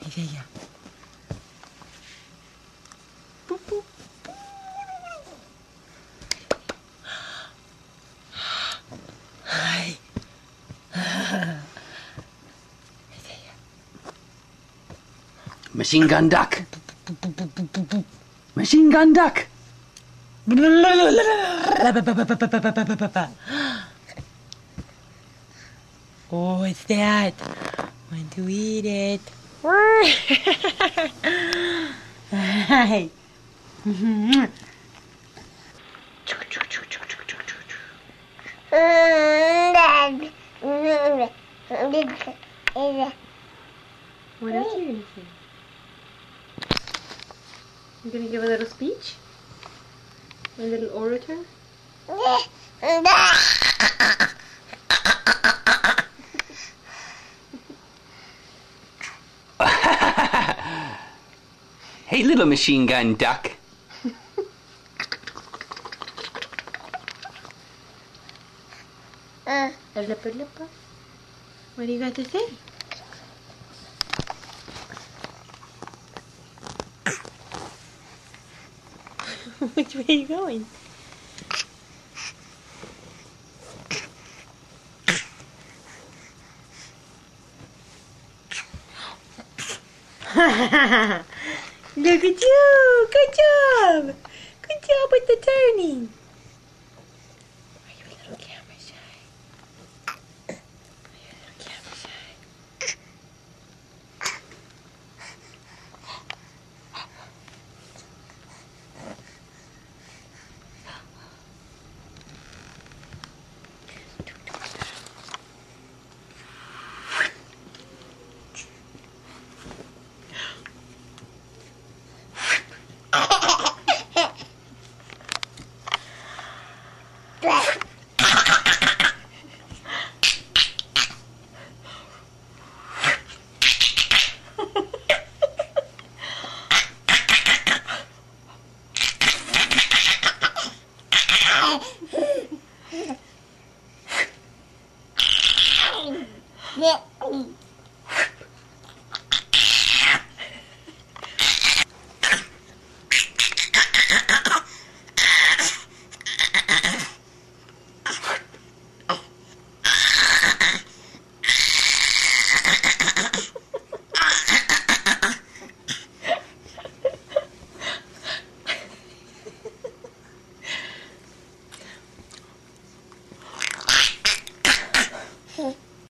Yeah. Boop, boop. Hi. Machine gun duck. Machine gun duck. Oh, what's that? Want to eat it? Hi. What else are you gonna say? You gonna give a little speech? A little orator? Hey, little machine gun duck. What do you got to say? Which way are you going? Look at you! Good job! Good job with the turning! Are you a little camera shy? Are you a little camera shy? Yeah.